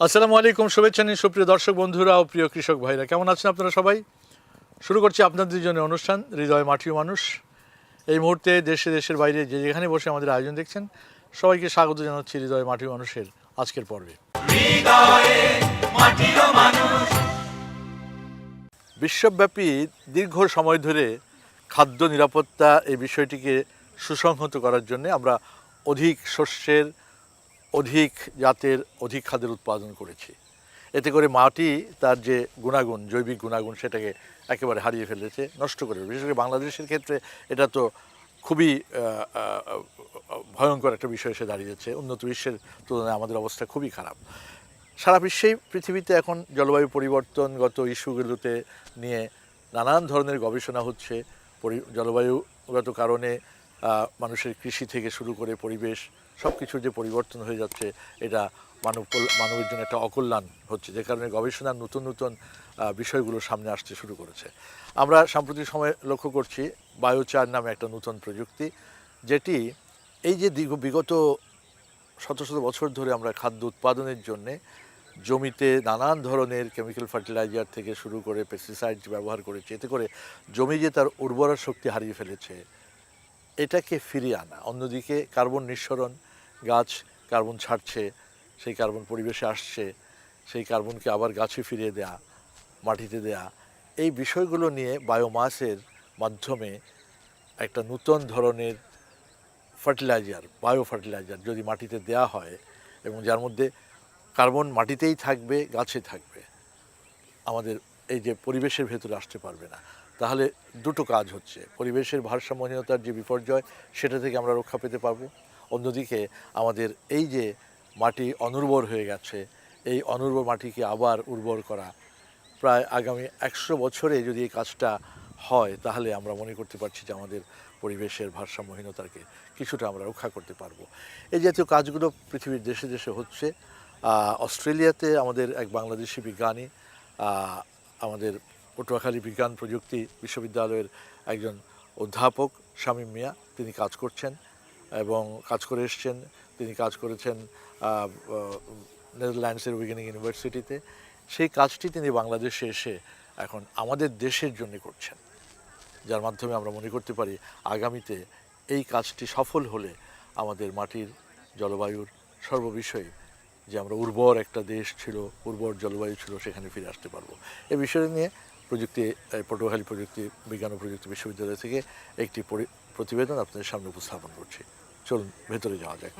আসসালামু আলাইকুম, শুভেচ্ছা নিন সুপ্রিয় দর্শক বন্ধুরা ও প্রিয় কৃষক ভাইরা। কেমন আছেন আপনারা সবাই? শুরু করছি আপনাদের জন্য অনুষ্ঠান হৃদয় মাটির মানুষ। এই মুহূর্তে দেশের বাইরে যে যেখানে বসে আমাদের আয়োজন দেখছেন, সবাইকে স্বাগত জানাচ্ছি হৃদয় মাটির মানুষের আজকের পর্বে। বিশ্বব্যাপী দীর্ঘ সময় ধরে খাদ্য নিরাপত্তা এই বিষয়টিকে সুসংহত করার জন্য আমরা অধিক শস্যের, অধিক জাতের, অধিক খাদ্যের উৎপাদন করেছি। এতে করে মাটি তার যে গুণাগুণ, জৈবিক গুণাগুণ, সেটাকে একেবারে হারিয়ে ফেলেছে, নষ্ট করে। বিশেষ করে বাংলাদেশের ক্ষেত্রে এটা তো খুবই ভয়ঙ্কর একটা বিষয় এসে দাঁড়িয়েছে। উন্নত বিশ্বের তুলনায় আমাদের অবস্থা খুবই খারাপ। সারা বিশ্বেই পৃথিবীতে এখন জলবায়ু পরিবর্তনগত ইস্যুগুলোতে নিয়ে নানান ধরনের গবেষণা হচ্ছে। জলবায়ুগত কারণে মানুষের কৃষি থেকে শুরু করে পরিবেশ সব কিছুর যে পরিবর্তন হয়ে যাচ্ছে, এটা মানবের জন্য একটা অকল্যাণ হচ্ছে, যে কারণে গবেষণার নতুন নতুন বিষয়গুলো সামনে আসতে শুরু করেছে। আমরা সাম্প্রতিক সময়ে লক্ষ্য করছি বায়োচার নামে একটা নতুন প্রযুক্তি, যেটি এই যে বিগত শত শত বছর ধরে আমরা খাদ্য উৎপাদনের জন্যে জমিতে নানান ধরনের কেমিক্যাল ফার্টিলাইজার থেকে শুরু করে পেস্টিসাইড ব্যবহার করেছি, এতে করে জমি যে তার উর্বরা শক্তি হারিয়ে ফেলেছে, এটাকে ফিরিয়ে আনা। অন্যদিকে কার্বন নিঃসরণ, গাছ কার্বন ছাড়ছে, সেই কার্বন পরিবেশে আসছে, সেই কার্বনকে আবার গাছে ফিরিয়ে দেয়া, মাটিতে দেয়া, এই বিষয়গুলো নিয়ে বায়োমাসের মাধ্যমে একটা নতুন ধরনের ফার্টিলাইজার, বায়ো ফার্টিলাইজার যদি মাটিতে দেয়া হয় এবং যার মধ্যে কার্বন মাটিতেই থাকবে, গাছে থাকবে, আমাদের এই যে পরিবেশের ভেতরে আসতে পারবে না, তাহলে দুটো কাজ হচ্ছে। পরিবেশের ভারসাম্যহীনতার যে বিপর্যয়, সেটা থেকে আমরা রক্ষা পেতে পারবো। অন্যদিকে আমাদের এই যে মাটি অনুর্বর হয়ে গেছে, এই অনুর্বর মাটিকে আবার উর্বর করা, প্রায় আগামী 100 বছরে যদি এই কাজটা হয়, তাহলে আমরা মনে করতে পারছি যে আমাদের পরিবেশের ভারসাম্যহীনতাকে কিছুটা আমরা রক্ষা করতে পারবো। এই জাতীয় কাজগুলো পৃথিবীর দেশে দেশে হচ্ছে। অস্ট্রেলিয়াতে আমাদের এক বাংলাদেশি বিজ্ঞানী, আমাদের পটুয়াখালী বিজ্ঞান প্রযুক্তি বিশ্ববিদ্যালয়ের একজন অধ্যাপক শামীম মিয়া, তিনি কাজ করছেন এবং কাজ করে এসছেন। তিনি কাজ করেছেন নেদারল্যান্ডসের উইগেনিং ইউনিভার্সিটিতে। সেই কাজটি তিনি বাংলাদেশে এসে এখন আমাদের দেশের জন্য করছেন, যার মাধ্যমে আমরা মনে করতে পারি আগামীতে এই কাজটি সফল হলে আমাদের মাটির, জলবায়ুর সর্ববিষয়ে যে আমরা উর্বর একটা দেশ ছিল, উর্বর জলবায়ু ছিল, সেখানে ফিরে আসতে পারবো। এই বিষয় নিয়ে পটুয়াখালী প্রযুক্তি বিজ্ঞান ও প্রযুক্তি বিশ্ববিদ্যালয় থেকে একটি প্রতিবেদন আপনাদের সামনে উপস্থাপন করছি। চলুন ভেতরে যাওয়া যাক।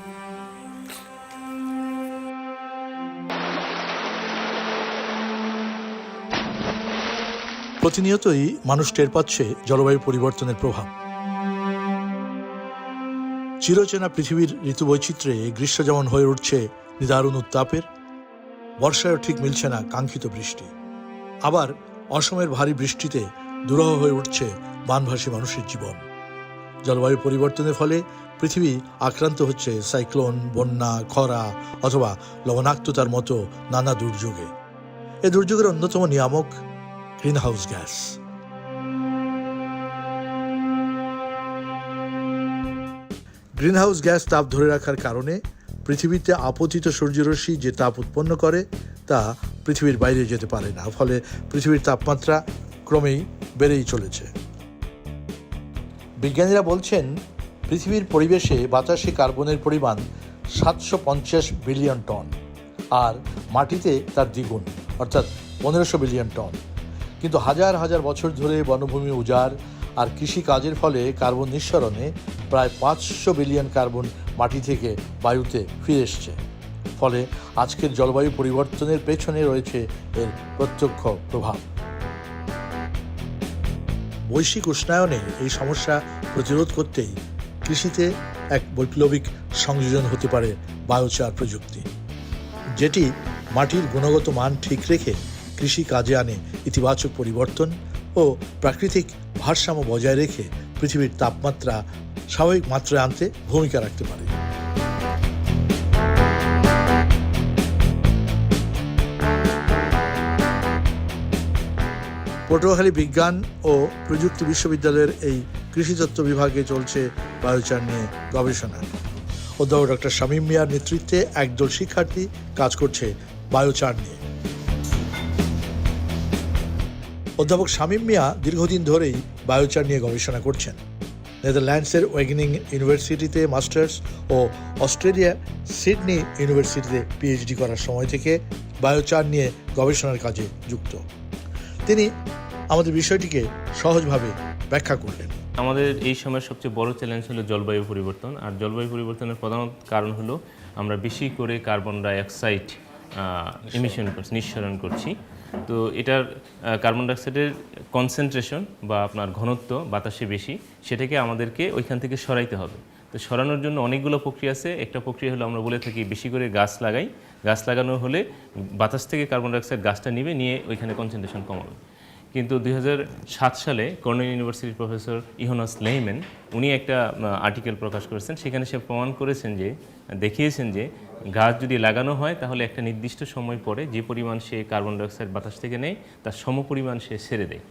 প্রতিনিয়তই মানুষ টের পাচ্ছে জলবায়ু পরিবর্তনের প্রভাব। চিরচেনা পৃথিবীর ঋতুবৈচিত্র্যে গ্রীষ্ম যেমন হয়ে উঠছে নিদারুণ উত্তাপের, বর্ষায়ও ঠিক মিলছে না কাঙ্ক্ষিত বৃষ্টি। আবার অসময়ের ভারী বৃষ্টিতে দুরূহ হয়ে উঠছে বানভাসী মানুষের জীবন। জলবায়ু পরিবর্তনের ফলে পৃথিবী আক্রান্ত হচ্ছে সাইক্লোন, বন্যা, খরা অথবা লবণাক্ততার মতো নানা দুর্যোগে। এই দুর্যোগের অন্যতম নিয়ামক গ্রিনহাউস গ্যাস। গ্রিনহাউস গ্যাস তাপ ধরে রাখার কারণে পৃথিবীতে আপতিত সূর্যরশ্মি যে তাপ উৎপন্ন করে, তা পৃথিবীর বাইরে যেতে পারে না। ফলে পৃথিবীর তাপমাত্রা ক্রমেই বেড়েই চলেছে। বিজ্ঞানীরা বলছেন, পৃথিবীর পরিবেশে বাতাসে কার্বনের পরিমাণ 750 বিলিয়ন টন, আর মাটিতে তার দ্বিগুণ, অর্থাৎ 1500 বিলিয়ন টন। কিন্তু হাজার হাজার বছর ধরে বনভূমি উজাড় আর কৃষি কাজের ফলে কার্বন নিঃসরণে প্রায় 500 বিলিয়ন কার্বন মাটি থেকে বায়ুতে ফিরে এসছে। ফলে আজকের জলবায়ু পরিবর্তনের পেছনে রয়েছে এর প্রত্যক্ষ প্রভাব। বৈশ্বিক উষ্ণায়নে এই সমস্যা প্রতিরোধ করতেই কৃষিতে এক বৈপ্লবিক সংযোজন হতে পারে বায়োচার প্রযুক্তি, যেটি মাটির গুণগত মান ঠিক রেখে কৃষি কাজে আনে ইতিবাচক পরিবর্তন ও প্রাকৃতিক ভারসাম্য বজায় রেখে পৃথিবীর তাপমাত্রা স্বাভাবিক মাত্রায় আনতে ভূমিকা রাখতে পারে। পটুয়াখালী বিজ্ঞান ও প্রযুক্তি বিশ্ববিদ্যালয়ের এই কৃষিতত্ত্ব বিভাগে চলছে বায়োচার নিয়ে গবেষণা। অধ্যাপক ডক্টর শামীম মিয়ার নেতৃত্বে একদল শিক্ষার্থী কাজ করছে বায়োচার নিয়ে। অধ্যাপক শামীম মিয়া দীর্ঘদিন ধরেই বায়োচার নিয়ে গবেষণা করছেন। নেদারল্যান্ডসের ওয়েগেনিং ইউনিভার্সিটিতে মাস্টার্স ও অস্ট্রেলিয়া সিডনি ইউনিভার্সিটিতে পিএইচডি করার সময় থেকে বায়োচার নিয়ে গবেষণার কাজে যুক্ত। তিনি আমাদের বিষয়টিকে সহজভাবে ব্যাখ্যা করলেন। আমাদের এই সময়ের সবচেয়ে বড় চ্যালেঞ্জ হলো জলবায়ু পরিবর্তন। আর জলবায়ু পরিবর্তনের প্রধান কারণ হলো আমরা বেশি করে কার্বন ডাইঅক্সাইড নিঃসরণ করছি। তো এটার কার্বন ডাইঅক্সাইডের কনসেন্ট্রেশন বা আপনার ঘনত্ব বাতাসে বেশি, সেটাকে আমাদেরকে ওইখান থেকে সরাইতে হবে। তো সরানোর জন্য অনেকগুলো প্রক্রিয়া আছে। একটা প্রক্রিয়া হলো আমরা বলে থাকি বেশি করে গাছ লাগাই। গাছ লাগানো হলে বাতাস থেকে কার্বন ডাইঅক্সাইড গাছটা নিয়ে ওইখানে কনসেন্ট্রেশন কমাবে। কিন্তু 2007 সালে কর্নেল ইউনিভার্সিটির প্রফেসর ইহনাস লেইম্যান উনি একটা আর্টিকেল প্রকাশ করেছেন। সেখানে সে প্রমাণ করেছেন দেখিয়েছেন যে গাছ যদি লাগানো হয় তাহলে একটা নির্দিষ্ট সময় পরে যে পরিমাণ সে কার্বন ডাইঅক্সাইড বাতাস থেকে নেয় তার সমপরিমাণ সে ছেড়ে দেয়।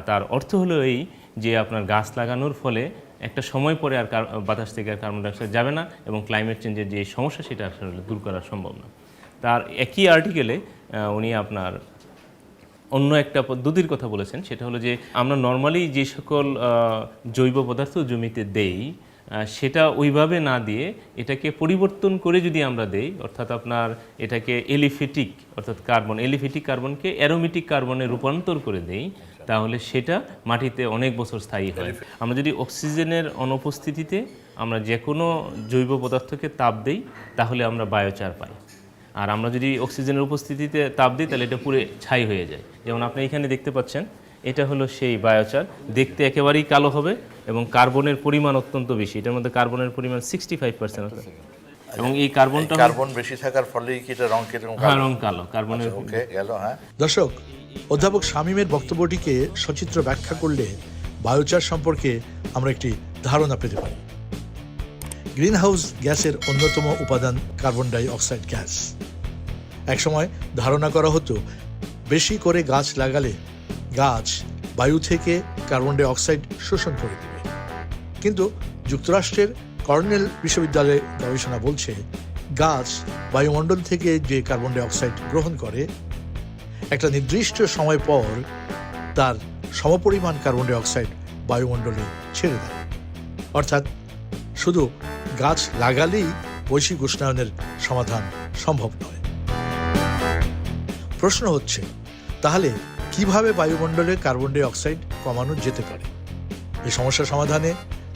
তার অর্থ হলো এই যে আপনার গাছ লাগানোর ফলে একটা সময় পরে আর বাতাস থেকে আর কার্বন ডাইঅক্সাইড যাবে না এবং ক্লাইমেট চেঞ্জের যে সমস্যা সেটা আসলে দূর করা সম্ভব না। তার একই আর্টিকেলে উনি আপনার অন্য একটা পদ্ধতির কথা বলেছেন। সেটা হলো যে আমরা নর্মালি যে সকল জৈব পদার্থ জমিতে দেই সেটা ওইভাবে না দিয়ে এটাকে পরিবর্তন করে যদি আমরা দেই, অর্থাৎ আপনার এটাকে এলিফেটিক অর্থাৎ এলিফেটিক কার্বনকে অ্যারোমেটিক কার্বনে রূপান্তর করে দেই, তাহলে সেটা মাটিতে অনেক বছর স্থায়ী হয়। আমরা যদি অক্সিজেনের অনুপস্থিতিতে আমরা যে কোনো জৈব পদার্থকে তাপ দেই তাহলে আমরা বায়োচার পাই। আর আমরা যদি অক্সিজেনের উপস্থিতিতে তাপ দিই তাহলে এটা পুরো ছাই হয়ে যায়। যেমন আপনি এখানে দেখতে পাচ্ছেন, এটা হলো সেই বায়োচার। দেখতে একেবারেই কালো হবে এবং কার্বনের পরিমাণ অত্যন্ত বেশি। এটার মধ্যে কার্বনের পরিমাণ 65%। এবং এই কার্বন বেশি থাকার ফলে কি এটা রং কালো কার্বনের। দর্শক, অধ্যাপক শামীমের বক্তব্যটিকে সচিত্র ব্যাখ্যা করলে বায়োচার সম্পর্কে আমরা একটি ধারণা পেতে পারি। গ্রিনহাউস গ্যাসের অন্যতম উপাদান কার্বন ডাই অক্সাইড গ্যাস। একসময় ধারণা করা হতো বেশি করে গাছ লাগালে গাছ বায়ু থেকে কার্বন ডাই অক্সাইড শোষণ করে দেবে। কিন্তু যুক্তরাষ্ট্রের কর্নেল বিশ্ববিদ্যালয়ের গবেষণা বলছে গাছ বায়ুমণ্ডল থেকে যে কার্বন ডাই অক্সাইড গ্রহণ করে একটা নির্দিষ্ট সময় পর তার সমপরিমাণ কার্বন ডাই অক্সাইড বায়ুমণ্ডলে ছেড়ে দেয়। অর্থাৎ শুধু গাছ লাগালেই বৈশ্বিক উষ্ণায়নের সমাধান সম্ভব নয়। প্রশ্ন হচ্ছে, তাহলে কিভাবে বায়ুমণ্ডলে কার্বন ডাই অক্সাইড কমানো যেতে পারে? এই সমস্যা সমাধানে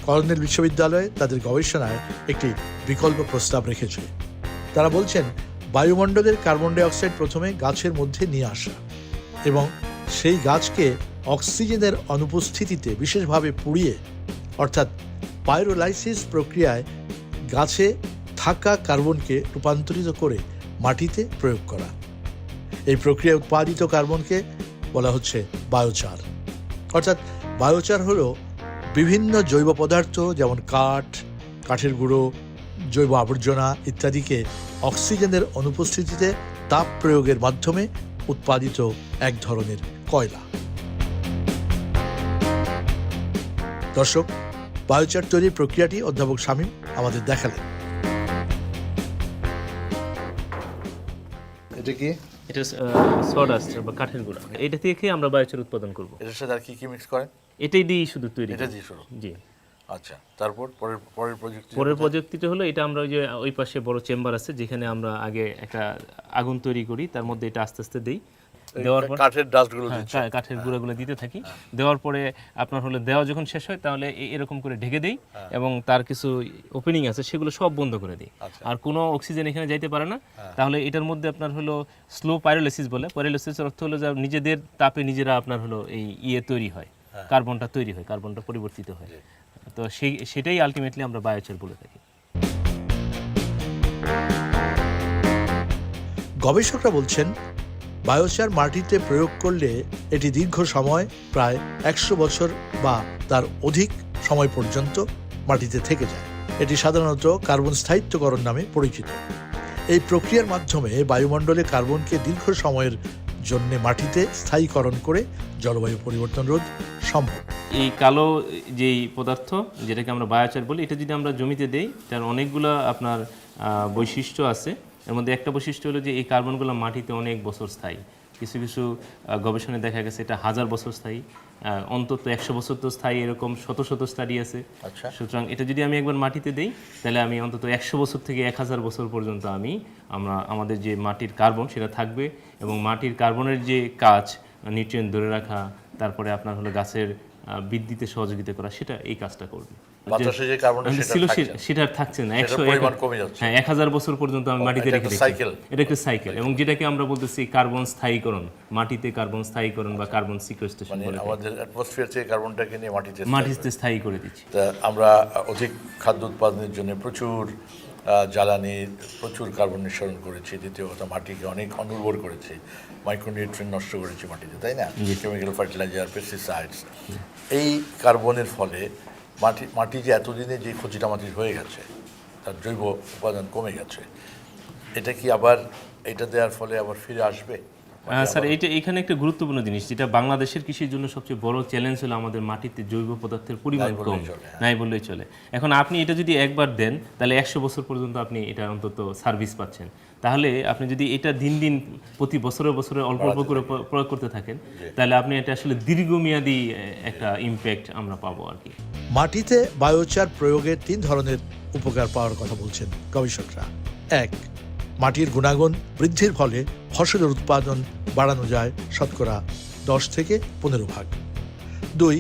কর্নেল বিশ্ববিদ্যালয় তাদের গবেষণায় একটি বিকল্প প্রস্তাব রেখেছে। তারা বলছেন বায়ুমণ্ডলের কার্বন ডাই অক্সাইড প্রথমে গাছের মধ্যে নিয়ে আসা এবং সেই গাছকে অক্সিজেনের অনুপস্থিতিতে বিশেষভাবে পুড়িয়ে অর্থাৎ পাইরোলাইসিস প্রক্রিয়ায় গাছে থাকা কার্বনকে রূপান্তরিত করে মাটিতে প্রয়োগ করা। এই প্রক্রিয়ায় উৎপাদিত কার্বনকে বলা হচ্ছে বায়োচার। অর্থাৎ বায়োচার হলো বিভিন্ন জৈব পদার্থ যেমন কাঠের গুঁড়ো, জৈব আবর্জনা ইত্যাদিকে অক্সিজেনের অনুপস্থিতিতে তাপ প্রয়োগের মাধ্যমে উৎপাদিত এক ধরনের কয়লা। দর্শক, বায়োচার তৈরির প্রক্রিয়াটি অধ্যাপক শামীম আমাদের দেখালেন। এটা কি? এটা সডাস্ট বা কাঠের গুঁড়া। এটা থেকে আমরা বায়োচার উৎপাদন করব। এটার সাথে আর কি কি মিক্স করেন? এটাই দিয়ে শুধু তৈরি। এটা দিয়ে শুরু? জি। আচ্ছা, তারপর পরের প্রযুক্তিটা হলো এটা আমরা ওই পাশে বড় চেম্বার আছে যেখানে আমরা আগে একটা আগুন তৈরি করি, তার মধ্যে এটা আস্তে আস্তে দেই। দেওয়ার পর কাঠের গুঁড়াগুলো দিতে থাকি। দেওয়ার পরে আপনার দেওয়া যখন শেষ হয় তাহলে এরকম করে ঢেকে দেই এবং তার কিছু ওপেনিং আছে সেগুলো সব বন্ধ করে দিই। আর কোনো অক্সিজেন এখানে যাইতে পারে না। তাহলে এটার মধ্যে আপনার স্লো পাইরোলাইসিস বলে। পাইরোলাইসিসের অর্থ হলো যে নিজেদের তাপে নিজেরা আপনার এই তৈরি হয়, কার্বনটা তৈরি হয়, কার্বনটা পরিবর্তিত হয়। তো সেটাই আলটিমেটলি আমরা বায়োচার বলে থাকি। গবেষকরা বলছেন বায়োচার মাটিতে প্রয়োগ করলে এটি দীর্ঘ সময় প্রায় 100 বছর বা তার অধিক সময় পর্যন্ত মাটিতে থেকে যায়। এটি সাধারণত কার্বন স্থায়িত্বকরণ নামে পরিচিত। এই প্রক্রিয়ার মাধ্যমে বায়ুমণ্ডলে কার্বনকে দীর্ঘ সময়ের জন্য মাটিতে স্থায়ীকরণ করে জলবায়ু পরিবর্তন রোধ সম্ভব। এই কালো যেই পদার্থ যেটাকে আমরা বায়োচার বলি, এটা যদি আমরা জমিতে দেই তার অনেকগুলো আপনার বৈশিষ্ট্য আছে এর মধ্যে একটা বৈশিষ্ট্য হলো যে এই কার্বনগুলো মাটিতে অনেক বছর স্থায়ী। কিছু কিছু গবেষণায় দেখা গেছে এটা 1000 বছর স্থায়ী, অন্তত 100 বছর তো স্থায়ী, এরকম শত শত স্টাডি আছে। আচ্ছা। সুতরাং এটা যদি আমি একবার মাটিতে দেই তাহলে আমি অন্তত 100 বছর থেকে 1000 বছর পর্যন্ত আমাদের যে মাটির কার্বন সেটা থাকবে, এবং মাটির কার্বনের যে কাজ নিউট্রিয়েন্ট ধরে রাখা, তারপরে আপনার হলো গাছের বৃদ্ধিতে সহযোগিতা করা, সেটা এই কাজটা করবে। বাতাসে যে কার্বনটা সেটা ছিল থাকছে না। সেটা আর থাকছে না, সেটার 100 পরিমাণ কমে যাচ্ছে। হ্যাঁ 1000 বছর পর্যন্ত আমি মাটিতে এটা রেখে একটা দিচ্ছি। সাইকেল। এটা একটা সাইকেল, এবং যেটাকে আমরা বলতেছি কার্বন স্থায়ীকরণ, মাটিতে কার্বন স্থায়ীকরণ বা কার্বন সিকোয়েস্ট্রেশন মানে বলে থাকি। আমাদের অ্যাটমসফিয়ার থেকে কার্বনটাকে নিয়ে মাটিতে মাটিতে স্থায়ী করে দিচ্ছি। তা আমরা অধিক খাদ্য উৎপাদনের জন্য প্রচুর জ্বালানি, প্রচুর কার্বন নিঃসরণ করেছি। দ্বিতীয় কথা, মাটিকে অনেক অনুর্বর করেছি, মাইক্রোনিউট্রিয়েন্ট নষ্ট করেছি মাটিতে, তাই না? Chemical fertiliser, pesticides. এই কার্বনের ফলে মাটি যে এতদিনে যে ক্ষতিটা মাটির হয়ে গেছে, তার জৈব উপাদান কমে গেছে, এটা কি আবার এটা দেওয়ার ফলে আবার ফিরে আসবে? স্যার এখানে একটা গুরুত্বপূর্ণ জিনিস, যেটা বাংলাদেশের কৃষির জন্য সবচেয়ে বড় চ্যালেঞ্জ হলো আমাদের মাটিতে জৈব পদার্থের পরিমাণ কম, নাই বললেই চলে। এখন আপনি এটা যদি একবার দেন তাহলে 100 বছর পর্যন্ত আপনি এটা অন্তত সার্ভিস পাচ্ছেন। তাহলে আপনি যদি এটা দিন দিন প্রতি বছরে বছরে অল্প অল্প করে প্রয়োগ করতে থাকেন, তাহলে আপনি এটা আসলে দীর্ঘমেয়াদী একটা ইমপ্যাক্ট আমরা পাবো আর কি। মাটিতে বায়োচার প্রয়োগের 3 ধরনের উপকার পাওয়ার কথা বলছেন গবেষকরা। 1. মাটির গুণাগুণ বৃদ্ধির ফলে ফসলের উৎপাদন বাড়ানো যায় শতকরা 10 থেকে 15 ভাগ। 2.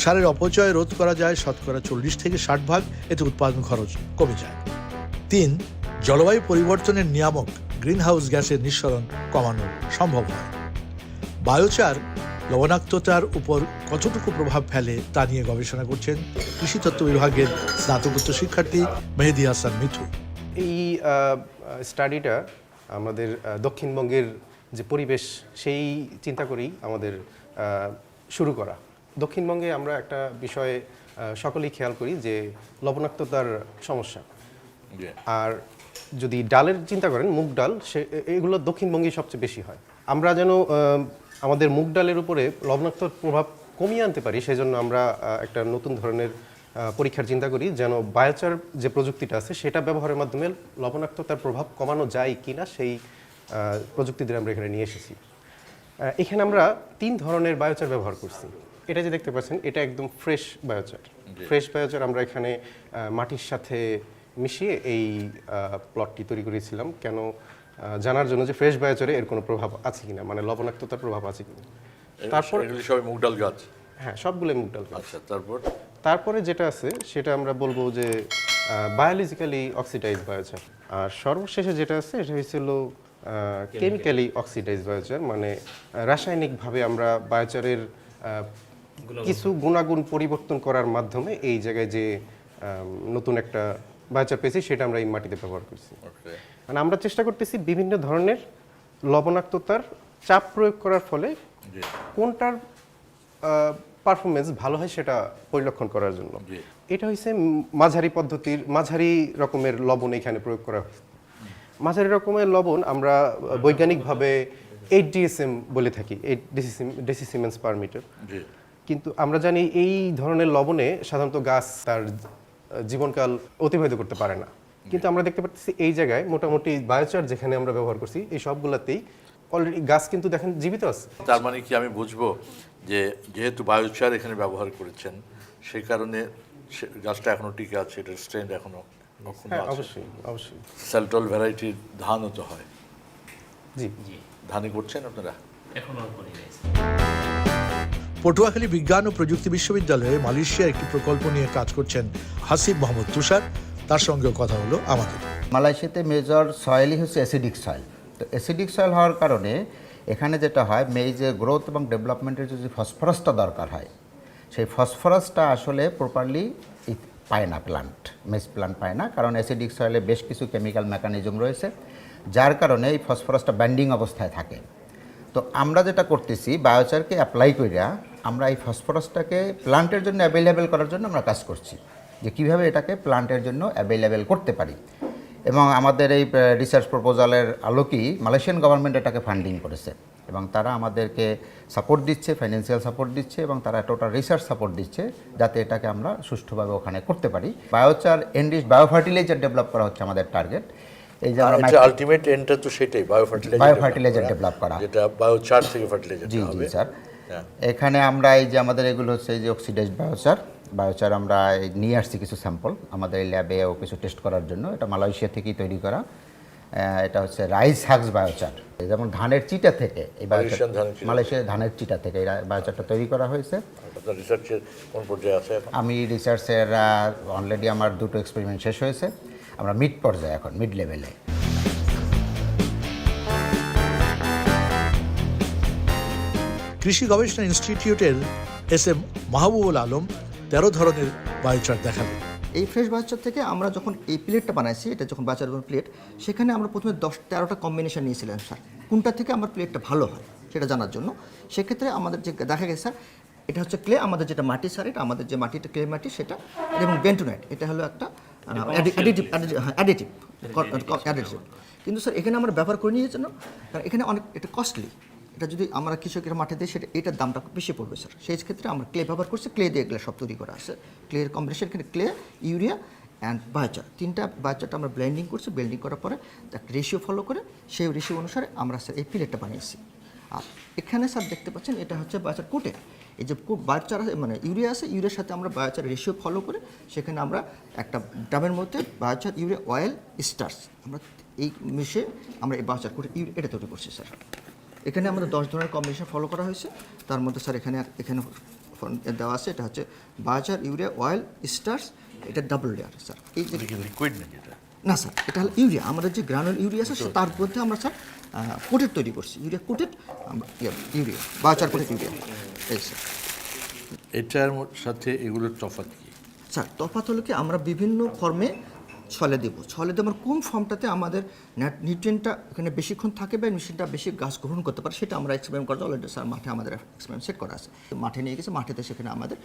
সারের অপচয় রোধ করা যায় শতকরা 40 থেকে 60 ভাগ, এতে উৎপাদন খরচ কমে যায়। 3. জলবায়ু পরিবর্তনের নিয়ামক গ্রিনহাউস গ্যাসের নিঃসরণ কমানো সম্ভব হয়। বায়োচার লবণাক্ততার উপর কতটুকু প্রভাব ফেলে তা নিয়ে গবেষণা করছেন কৃষিতত্ত্ব বিভাগের স্নাতকোত্তর শিক্ষার্থী মেহেদী হাসান মিঠু। এই স্টাডিটা আমাদের দক্ষিণবঙ্গের যে পরিবেশ সেই চিন্তা করেই আমাদের শুরু করা। দক্ষিণবঙ্গে আমরা একটা বিষয়ে সকলেই খেয়াল করি যে লবণাক্ততার সমস্যা। আর যদি ডালের চিন্তা করেন, মুগ ডাল, এগুলো দক্ষিণবঙ্গেই সবচেয়ে বেশি হয়। আমরা যেন আমাদের মুগ ডালের উপরে লবণাক্ততার প্রভাব কমিয়ে আনতে পারি, সেজন্য আমরা একটা নতুন ধরনের পরীক্ষার চিন্তা করি, যেন বায়োচার যে প্রযুক্তিটা আছে সেটা ব্যবহারের মাধ্যমে লবণাক্ততার প্রভাব কমানো যায় কিনা, সেই প্রযুক্তিদের আমরা এখানে নিয়ে এসেছি। এখানে আমরা 3 ধরনের বায়োচার ব্যবহার করছি। এটা যে দেখতে পাচ্ছেন, এটা একদম ফ্রেশ বায়োচার। ফ্রেশ বায়োচার আমরা এখানে মাটির সাথে মিশিয়ে এই প্লটটি তৈরি করেছিলাম, কেন জানার জন্য যে ফ্রেশ বায়োচারে এর কোনো প্রভাব আছে কিনা, মানে লবণাক্ততার প্রভাব আছে কিনা। তারপর এগুলি সবই মুগ ডাল গাছ। হ্যাঁ, সবগুলো মুগ ডাল গাছ। আচ্ছা, তারপরে যেটা আছে সেটা আমরা বলবো যে বায়োলজিক্যালি অক্সিডাইজ বায়োচার। আর সর্বশেষে যেটা আছে এটা হচ্ছিল কেমিক্যালি অক্সিডাইজ বায়োচার, মানে রাসায়নিকভাবে আমরা বায়োচারের কিছু গুণাগুণ পরিবর্তন করার মাধ্যমে এই জায়গায় যে নতুন একটা বায়োচার পেয়েছি সেটা আমরা এই মাটিতে ব্যবহার করছি। মানে আমরা চেষ্টা করতেছি বিভিন্ন ধরনের লবণাক্ততার চাপ প্রয়োগ করার ফলে কোনটার পারফরমেন্স ভালো হয় সেটা পরিলক্ষণ করার জন্য। এটা হচ্ছে মাঝারি পদ্ধতির, মাঝারি রকমের লবণ এখানে প্রয়োগ করা হয়েছে। মাঝারি রকমের লবণ আমরা বৈজ্ঞানিকভাবে 8 DSM বলে থাকি, 8 ডেসিসিমেন্স পার মিটার। কিন্তু আমরা জানি এই ধরনের লবণে সাধারণত গাছ তার জীবনকাল অতিবাহিত করতে পারে না। কিন্তু আমরা দেখতে পাচ্ছি এই জায়গায় মোটামুটি বায়োচার যেখানে আমরা ব্যবহার করছি এই সবগুলোতেই অলরেডি গাছ কিন্তু দেখেন জীবিত আছে। তার মানে কি আমি বুঝবো যে যেহেতু বায়োচার এখানে ব্যবহার করেছেন সেই কারণে গাছটা এখনো টিকে আছে, এটার স্ট্রেন্থ এখনো অক্ষুণ্ণ আছে? অবশ্যই অবশ্যই। সেলটল ভ্যারাইটির ধানও তো হয়। জি, ধানই করছেন আপনারা? এখনো করি নাই। পটুয়াখালী বিজ্ঞান ও প্রযুক্তি বিশ্ববিদ্যালয়ে মালয়েশিয়ার একটি প্রকল্প নিয়ে কাজ করছেন হাসিব মোহাম্মদ তুষার, তার সঙ্গেও কথা হলো আমাদের। মালয়েশিয়াতে মেজর সয়েলই হচ্ছে অ্যাসিডিক সয়েল। তো অ্যাসিডিক সয়েল হওয়ার কারণে এখানে যেটা হয়, মেজের গ্রোথ এবং ডেভেলপমেন্টের যে ফসফরাসটা দরকার হয়, সেই ফসফরাসটা আসলে প্রপারলি পায় না প্লান্ট, মেজ প্লান্ট পায় না, কারণ অ্যাসিডিক সয়েলে বেশ কিছু কেমিক্যাল মেকানিজম রয়েছে, যার কারণে এই ফসফরাসটা ব্যান্ডিং অবস্থায় থাকে। তো আমরা যেটা করতেছি, বায়োচারকে অ্যাপ্লাই করিয়া আমরা এই ফসফরাসটাকে প্লান্টের জন্য অ্যাভেলেবেল করার জন্য আমরা কাজ করছি, যে কীভাবে এটাকে প্লান্টের জন্য অ্যাভেলেবেল করতে পারি। এবং আমাদের এই রিসার্চ প্রপোজালের আলোকেই মালয়েশিয়ান গভর্নমেন্ট এটাকে ফান্ডিং করেছে, এবং তারা আমাদেরকে সাপোর্ট দিচ্ছে, ফাইন্যান্সিয়াল সাপোর্ট দিচ্ছে, এবং তারা টোটাল রিসার্চ সাপোর্ট দিচ্ছে যাতে এটাকে আমরা সুষ্ঠুভাবে ওখানে করতে পারি। বায়োচার এনরিচ বায়োফার্টিলাইজার ডেভেলপ করা হচ্ছে আমাদের টার্গেট, এই যে আমরা আলটিমেট এন্ডটা তো সেটাই, বায়োফার্টিলাইজার বায়োফার্টিলাইজার ডেভেলপ করা, যেটা বায়োচার থেকে ফার্টিলাইজার জি হবে। জি স্যার। হ্যাঁ। এখানে আমরা এই যে আমাদের এগুলো হচ্ছে এই যে অক্সিডাইজড বায়োচার আমরা নিয়ে আসছি কিছু স্যাম্পল আমাদের এই ল্যাবেও কিছু টেস্ট করার জন্য। এটা মালয়েশিয়া থেকেই তৈরি করা। এটা হচ্ছে রাইস হাগস বায়োচার, যেমন ধানের চিটা থেকে এই মালয়েশিয়ান ধানের চিটা। মালয়েশিয়ার ধানের চিটা থেকে এই বায়োচারটা তৈরি করা হয়েছে। আপনার রিসার্চের কোন পর্যায়ে আছে এখন? আমি রিসার্চের অলরেডি আমার 2টো এক্সপেরিমেন্ট শেষ হয়েছে, আমরা মিড পর্যায়ে এখন, মিড লেভেলে। কৃষি গবেষণা ইনস্টিটিউটের SM মাহবুবুল আলম 13 ধরনের বায়োচার দেখালেন। এই ফ্রেশ বায়োচার থেকে আমরা যখন এই প্লেটটা বানাইছি, এটা যখন বায়োচার প্লেট, সেখানে আমরা প্রথমে 10-13টা কম্বিনেশন নিয়েছিলাম স্যার, কোনটা থেকে আমার প্লেটটা ভালো হয় সেটা জানার জন্য। সেক্ষেত্রে আমাদের যে দেখা গেছে স্যার, এটা হচ্ছে ক্লে, আমাদের যেটা মাটি স্যার, এটা আমাদের যে মাটিটা ক্লে মাটি সেটা, এবং বেন্টোনাইট, এটা হলো একটা অ্যাডিটিভ। কিন্তু স্যার এখানে আমরা ব্যবহার করে নিয়ে জন্য, কারণ এখানে অনেক এটা কস্টলি, এটা যদি আমরা কৃষকের মাঠে দিই সেটা এটার দামটা বেশি পড়বে স্যার। সেই ক্ষেত্রে আমরা ক্লে ব্যবহার করছি, ক্লে দিয়ে এগুলো সব তৈরি করা আছে। ক্লের কম্বিনেশন এখানে ক্লে, ইউরিয়া অ্যান্ড বায়োচার, 3টা বায়োচারটা আমরা ব্লেন্ডিং করছি। ব্লেন্ডিং করার পরে একটা রেশিও ফলো করে সেই রেশিও অনুসারে আমরা স্যার এই প্লেটটা বানিয়েছি। আর এখানে স্যার দেখতে পাচ্ছেন এটা হচ্ছে বায়োচার কোটেড। এই যে বায়োচার মানে ইউরিয়া আছে, ইউরিয়ার সাথে আমরা বায়োচার রেশিও ফলো করে সেখানে আমরা একটা ডাবের মধ্যে বায়োচার ইউরিয়া অয়েল স্টার্স আমরা এই মিশে আমরা এই বায়োচার কোটেড ইউরিয়া এটা তৈরি করছি স্যার। এখানে আমাদের 10 ধরনের কম্বিনেশন ফলো করা হয়েছে। তার মধ্যে স্যার এখানে দেওয়া আছে, এটা হচ্ছে বায়োচার ইউরিয়া অয়েল স্টার্স, এটা ডাবল লেয়ার স্যার। এই যে লিকুইড নাকি এটা? না স্যার, এটা হলো ইউরিয়া, আমাদের যে গ্রানুল ইউরিয়া আছে তার মধ্যে আমরা স্যার কোটেড তৈরি করছি, urea coated urea, biochar coated urea. এই স্যার এটার সাথে এগুলোর তফাৎ কি? স্যার তফাৎ হলো কি, আমরা বিভিন্ন ফর্মে ছলে দেবো, ছলে দেওয়ার কোন ফর্মটাতে আমাদের নিউট্রিয়েন্টটা এখানে বেশিক্ষণ থাকে বা মেশিনটা বেশি গাছ গ্রহণ করতে পারে সেটা আমরা এক্সপেরিমেন্ট করতে অলরেডি স্যার মাঠে আমাদের এক্সপেরিমেন্ট সেট করা আছে। মাঠে নিয়ে গেছে, মাঠেতে সেখানে আমাদের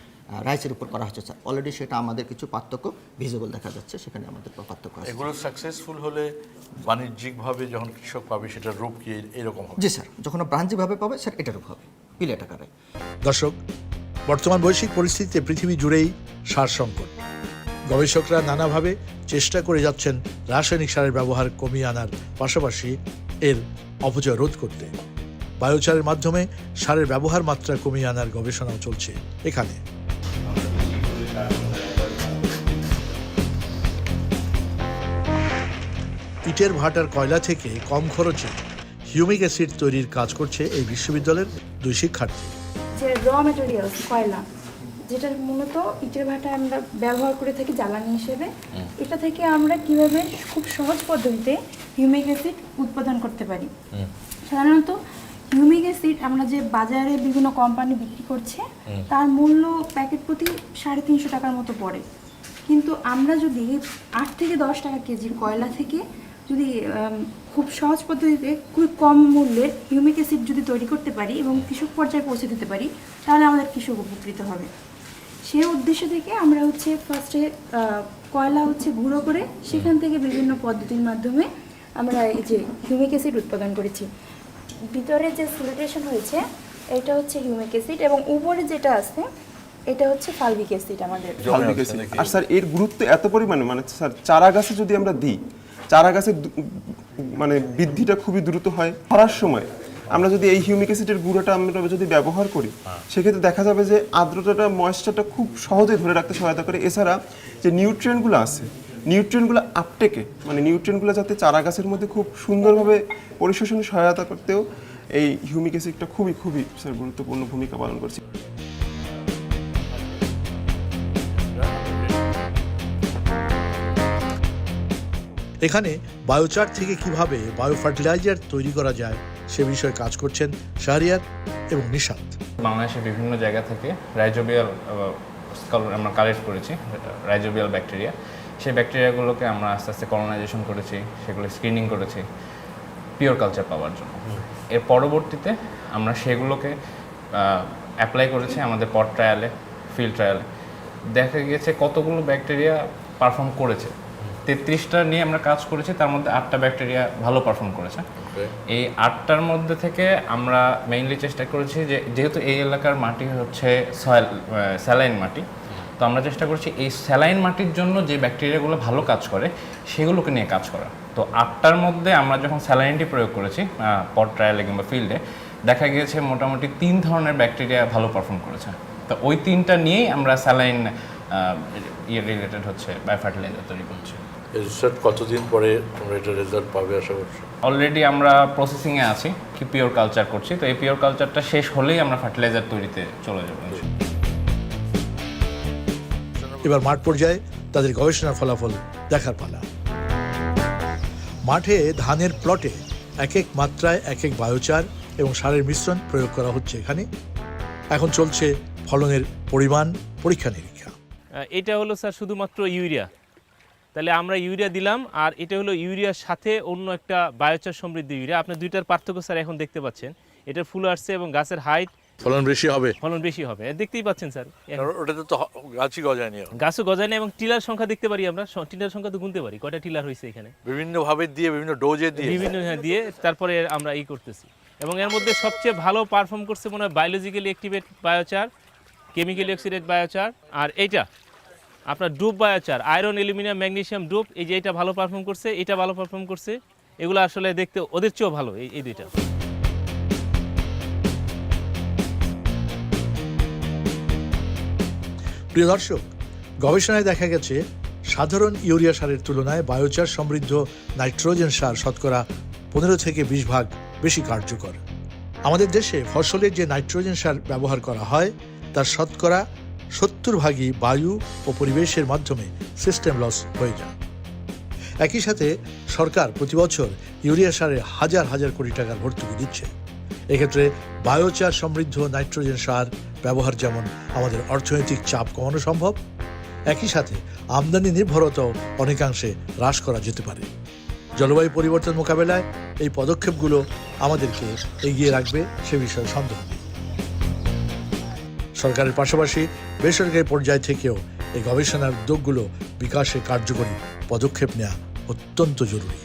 রাইসের উপর করা হচ্ছে স্যার। অলরেডি সেটা আমাদের কিছু পার্থক্য ভিজিবল দেখা যাচ্ছে, সেখানে আমাদের পার্থক্য আছে। এগুলো সাকসেসফুল হলে বাণিজ্যিকভাবে যখন কৃষক পাবে সেটার রূপ কি এরকম হবে? জি স্যার, যখন বাণিজ্যিকভাবে পাবে স্যার এটার উপর হবে পিলেট আকারে। দর্শক, বর্তমান বৈশ্বিক পরিস্থিতিতে পৃথিবী জুড়েই সার সংকট। গবেষকরা নানাভাবে চেষ্টা করে যাচ্ছেন রাসায়নিক সারের ব্যবহার কমিয়ে আনার পাশাপাশি এর অপচয় রোধ করতে। বায়োচারের মাধ্যমে সারের ব্যবহার মাত্রা কমিয়ে আনার গবেষণাও চলছে এখানে। ইটের ভাটার কয়লা থেকে কম খরচে হিউমিক অ্যাসিড তৈরির কাজ করছে এই বিশ্ববিদ্যালয়ের 2 শিক্ষার্থী। যে র ম্যাটেরিয়ালস কয়লা, যেটা মূলত ইটের ভাটায় আমরা ব্যবহার করে থাকি জ্বালানি হিসেবে, এটা থেকে আমরা কিভাবে খুব সহজ পদ্ধতিতে হিউমিক অ্যাসিড উৎপাদন করতে পারি। সাধারণত হিউমিক অ্যাসিড আমরা যে বাজারে বিভিন্ন কোম্পানি বিক্রি করছে তার মূল্য প্যাকেট প্রতি 350 টাকার মতো পড়ে, কিন্তু আমরা যদি 8 থেকে 10 টাকা কেজির কয়লা থেকে যদি খুব সহজ পদ্ধতিতে খুব কম মূল্যে হিউমিক অ্যাসিড যদি তৈরি করতে পারি এবং কৃষক পর্যায়ে পৌঁছে দিতে পারি, তাহলে আমাদের কৃষক উপকৃত হবে। সেই উদ্দেশ্য থেকে আমরা হচ্ছে ফার্স্টে কয়লা হচ্ছে গুঁড়ো করে সেখান থেকে বিভিন্ন পদ্ধতির মাধ্যমে আমরা এই যে হিউমিক অ্যাসিড উৎপাদন করেছি। ভিতরে যে সিলিব্রেশন হয়েছে এটা হচ্ছে হিউমিক অ্যাসিড এবং উপরে যেটা আছে এটা হচ্ছে ফালভিক অ্যাসিড আমাদের। Fulvic acid. আর স্যার এর গুরুত্ব এত পরিমাণে, মানে স্যার চারা গাছে যদি আমরা দিই, চারা গাছের মানে বৃদ্ধিটা খুবই দ্রুত হয়। ধরার সময় আমরা যদি এই হিউমিক অ্যাসিডের গুঁড়োটা আমরা যদি ব্যবহার করি, সেক্ষেত্রে দেখা যাবে যে আর্দ্রতাটা, ময়েশ্চারটা খুব সহজে ধরে রাখতে সহায়তা করে। এছাড়া যে নিউট্রিয়েন্টগুলো আছে, নিউট্রিয়েন্টগুলো আপটেকে, মানে নিউট্রিয়েন্টগুলো যাতে চারা গাছের মধ্যে খুব সুন্দরভাবে পরিশোষণে সহায়তা করতেও এই হিউমিক অ্যাসিডটা খুবই স্যার গুরুত্বপূর্ণ ভূমিকা পালন করছে। এখানে বায়োচার থেকে কিভাবে বায়ো ফার্টিলাইজার তৈরি করা যায় সে বিষয়ে কাজ করছেন শাহরিয়ার এবং নিশাত। বাংলাদেশের বিভিন্ন জায়গা থেকে রাইজোবিয়াল আমরা কালেক্ট করেছি, রাইজোবিয়াল ব্যাকটেরিয়া। সেই ব্যাকটেরিয়াগুলোকে আমরা আস্তে আস্তে কলোনাইজেশন করেছি, সেগুলো স্ক্রিনিং করেছি পিওর কালচার পাওয়ার জন্য। এর পরবর্তীতে আমরা সেগুলোকে অ্যাপ্লাই করেছি আমাদের পট ট্রায়ালে, ফিল্ড ট্রায়ালে। দেখা গিয়েছে কতগুলো ব্যাকটেরিয়া পারফর্ম করেছে। 33টা নিয়ে আমরা কাজ করেছি, তার মধ্যে 8টা ব্যাকটেরিয়া ভালো পারফর্ম করেছে। এই 8টার মধ্যে থেকে আমরা মেইনলি চেষ্টা করেছি যে যেহেতু এই এলাকার মাটি হচ্ছে স্যালাইন মাটি, তো আমরা চেষ্টা করছি এই স্যালাইন মাটির জন্য যে ব্যাকটেরিয়াগুলো ভালো কাজ করে সেগুলোকে নিয়ে কাজ করা। তো 8টার মধ্যে আমরা যখন স্যালাইনটি প্রয়োগ করেছি পট ট্রায়ালে কিংবা ফিল্ডে, দেখা গিয়েছে মোটামুটি 3 ধরনের ব্যাকটেরিয়া ভালো পারফর্ম করেছে। তো ওই 3টা নিয়েই আমরা স্যালাইন রিলেটেড হচ্ছে বায়োফার্টিলাইজার তৈরি করছি। রিসার্চ কতদিন পরে তোমরা এটা রেজাল্ট পাবে আশা করছো? অলরেডি আমরা প্রসেসিংয়ে আছি, কি পিওর কালচার করছি। তো এই পিওর কালচারটা শেষ হলেই আমরা ফার্টিলাইজার তৈরিতে চলে যাবো। এবার মাঠ পর্যায়ে তাদের গবেষণার ফলাফল দেখার পালা। মাঠে ধানের প্লটে এক এক মাত্রায় এক এক বায়োচার এবং সারের মিশ্রণ প্রয়োগ করা হচ্ছে। এখানে এখন চলছে ফলনের পরিমাণ পরীক্ষা নিরীক্ষা। এটা হলো স্যার শুধুমাত্র ইউরিয়া, তাহলে আমরা ইউরিয়া দিলাম, আর এটা হলো ইউরিয়ার সাথে অন্য একটা বায়োচার সমৃদ্ধ ইউরিয়া। আপনি দুইটার পার্থক্য স্যার এখন দেখতে পাচ্ছেন, এটার ফুল আসছে এবং গাছের হাইট, ফলন বেশি হবে, ফলন বেশি হবে, দেখতেই পাচ্ছেন স্যার। ওটাতে তো গাছই গজায়নি, গাছও গজায় না, এবং টিলার সংখ্যা দেখতে পারি আমরা, টিলার সংখ্যা তো গুনতে পারি কয়টা টিলার হয়েছে এখানে, বিভিন্ন ভাবে দিয়ে, বিভিন্ন ডোজে দিয়ে, বিভিন্ন দিয়ে তারপরে আমরা করতেছি। এবং এর মধ্যে সবচেয়ে ভালো পারফর্ম করছে মনে হয় biologically activate biochar, chemically oxidate biochar, আর এইটা আপনার ডুব বায়োচার, আয়রন অ্যালুমিনিয়াম ম্যাগনেসিয়াম ডুব, এই যে এটা ভালো পারফর্ম করছে, এটা ভালো পারফর্ম করছে। এগুলো আসলে দেখতে ওদের চেয়েও ভালো এই দুইটা। প্রিয় দর্শক, গবেষণায় দেখা গেছে সাধারণ ইউরিয়া সারের তুলনায় বায়োচার সমৃদ্ধ নাইট্রোজেন সার শতকরা 15 থেকে 20 ভাগ বেশি কার্যকর। আমাদের দেশে ফসলের যে নাইট্রোজেন সার ব্যবহার করা হয় তার শতকরা 70 ভাগই বায়ু ও পরিবেশের মাধ্যমে সিস্টেম লস হয়ে যায়। একই সাথে সরকার প্রতি বছর ইউরিয়া সারে হাজার হাজার কোটি টাকার ভর্তুকি দিচ্ছে। এক্ষেত্রে বায়োচার সমৃদ্ধ নাইট্রোজেন সার ব্যবহার যেমন আমাদের অর্থনৈতিক চাপ কমানো সম্ভব, একই সাথে আমদানি নির্ভরতাও অনেকাংশে হ্রাস করা যেতে পারে। জলবায়ু পরিবর্তন মোকাবেলায় এই পদক্ষেপগুলো আমাদেরকে এগিয়ে রাখবে সে বিষয়ে সন্দেহ নেই। সরকারের পাশাপাশি বেসরকারি পর্যায় থেকেও এই গবেষণার উদ্যোগগুলো বিকাশে কার্যকরী পদক্ষেপ নেওয়া অত্যন্ত জরুরি।